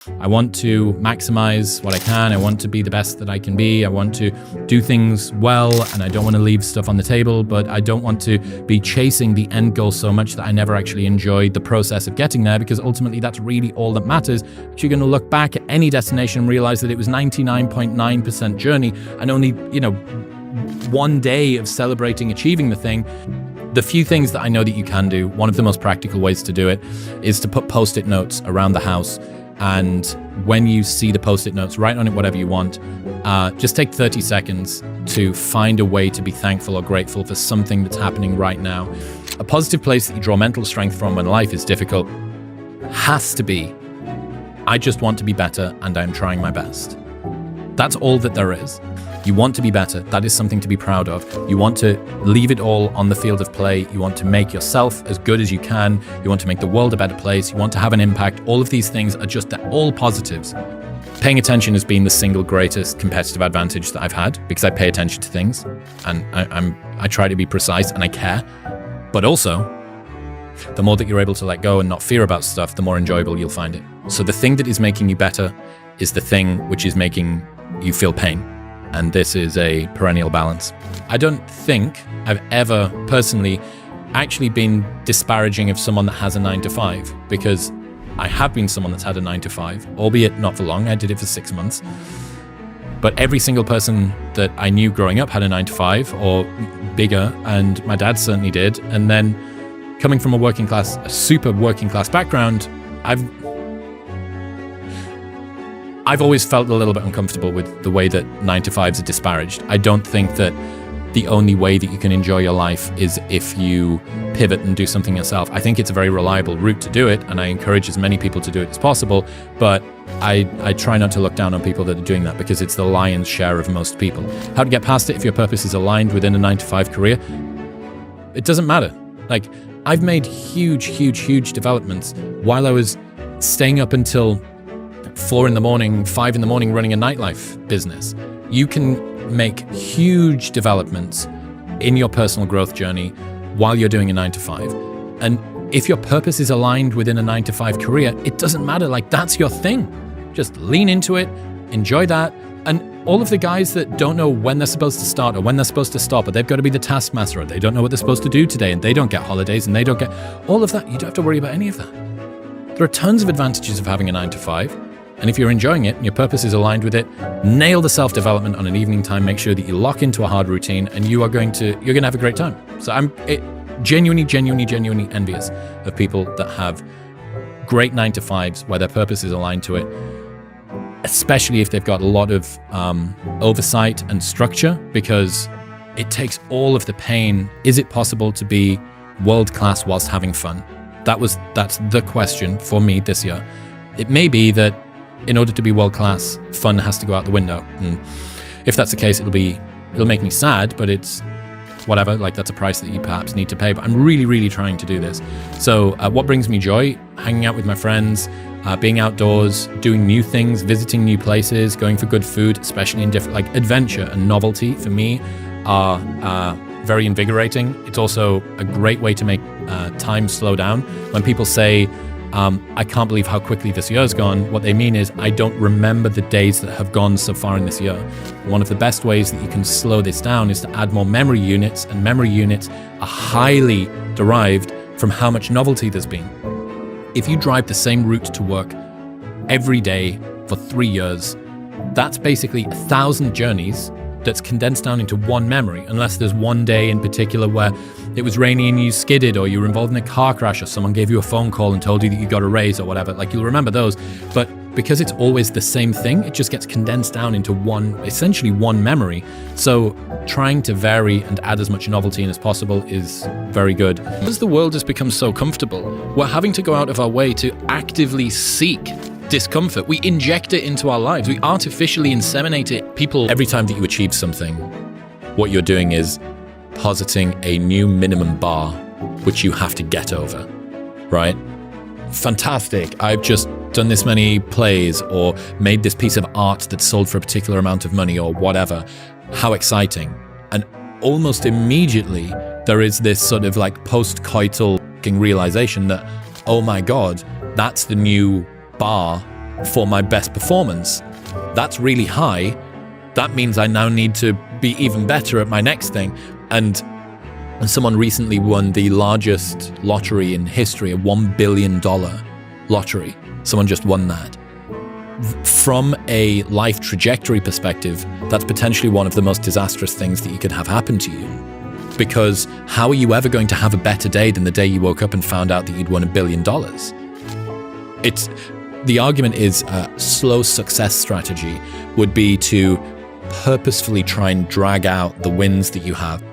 I want to maximize what I can. I want to be the best that I can be. I want to do things well, and I don't want to leave stuff on the table, but I don't want to be chasing the end goal so much that I never actually enjoy the process of getting there, because ultimately that's really all that matters. You're going to look back at any destination and realize that it was 99.9% journey and only, one day of celebrating achieving the thing. The few things that I know that you can do, one of the most practical ways to do it is to put post-it notes around the house. And when you see the post-it notes, write on it whatever you want. Just take 30 seconds to find a way to be thankful or grateful for something that's happening right now. A positive place that you draw mental strength from when life is difficult has to be, I just want to be better and I'm trying my best. That's all that there is. You want to be better. That is something to be proud of. You want to leave it all on the field of play. You want to make yourself as good as you can. You want to make the world a better place. You want to have an impact. All of these things are just all positives. Paying attention has been the single greatest competitive advantage that I've had, because I pay attention to things and I try to be precise and I care. But also, the more that you're able to let go and not fear about stuff, the more enjoyable you'll find it. So the thing that is making you better is the thing which is making you feel pain. And this is a perennial balance. I don't think I've ever personally actually been disparaging of someone that has a 9-to-5, because I have been someone that's had a 9-to-5, albeit not for long. I did it for 6 months. But every single person that I knew growing up had a 9-to-5 or bigger, and my dad certainly did. And then coming from a super working class background, I've always felt a little bit uncomfortable with the way that 9-to-5s are disparaged. I don't think that the only way that you can enjoy your life is if you pivot and do something yourself. I think it's a very reliable route to do it, and I encourage as many people to do it as possible, but I try not to look down on people that are doing that, because it's the lion's share of most people. How to get past it if your purpose is aligned within a 9-to-5 career? It doesn't matter. Like, I've made huge developments while I was staying up until 4 a.m, 5 a.m, running a nightlife business. You can make huge developments in your personal growth journey while you're doing a 9-to-5. And if your purpose is aligned within a 9-to-5 career, it doesn't matter. Like, that's your thing. Just lean into it, enjoy that. And all of the guys that don't know when they're supposed to start or when they're supposed to stop, or they've got to be the taskmaster, or they don't know what they're supposed to do today, and they don't get holidays, and they don't get all of that, you don't have to worry about any of that. There are tons of advantages of having a 9-to-5. And if you're enjoying it and your purpose is aligned with it, nail the self-development on an evening time. Make sure that you lock into a hard routine, and you're going to have a great time. So I'm genuinely envious of people that have great 9-to-5s where their purpose is aligned to it, especially if they've got a lot of oversight and structure, because it takes all of the pain. Is it possible to be world-class whilst having fun? That's the question for me this year. It may be that in order to be world-class, fun has to go out the window. And if that's the case, it'll make me sad, but it's whatever. Like, that's a price that you perhaps need to pay. But I'm really trying to do this. So what brings me joy? Hanging out with my friends, being outdoors, doing new things, visiting new places, going for good food, especially in different, like, adventure and novelty for me are very invigorating. It's also a great way to make time slow down. When people say, I can't believe how quickly this year's gone, what they mean is, I don't remember the days that have gone so far in this year. One of the best ways that you can slow this down is to add more memory units, and memory units are highly derived from how much novelty there's been. If you drive the same route to work every day for 3 years, that's basically 1,000 journeys that's condensed down into one memory, unless there's one day in particular where it was rainy and you skidded, or you were involved in a car crash, or someone gave you a phone call and told you that you got a raise or whatever. Like, you'll remember those. But because it's always the same thing, it just gets condensed down into essentially one memory. So trying to vary and add as much novelty in as possible is very good. As the world has become so comfortable, we're having to go out of our way to actively seek discomfort. We inject it into our lives. We artificially inseminate it. People, every time that you achieve something, what you're doing is positing a new minimum bar, which you have to get over, right? Fantastic. I've just done this many plays, or made this piece of art that's sold for a particular amount of money, or whatever. How exciting. And almost immediately, there is this sort of like post-coital realization that, oh my God, that's the new bar for my best performance. That's really high. That means I now need to be even better at my next thing. And someone recently won the largest lottery in history, a $1 billion lottery. Someone just won that. From a life trajectory perspective, that's potentially one of the most disastrous things that you could have happen to you. Because how are you ever going to have a better day than the day you woke up and found out that you'd won $1 billion? The argument is a slow success strategy would be to purposefully try and drag out the wins that you have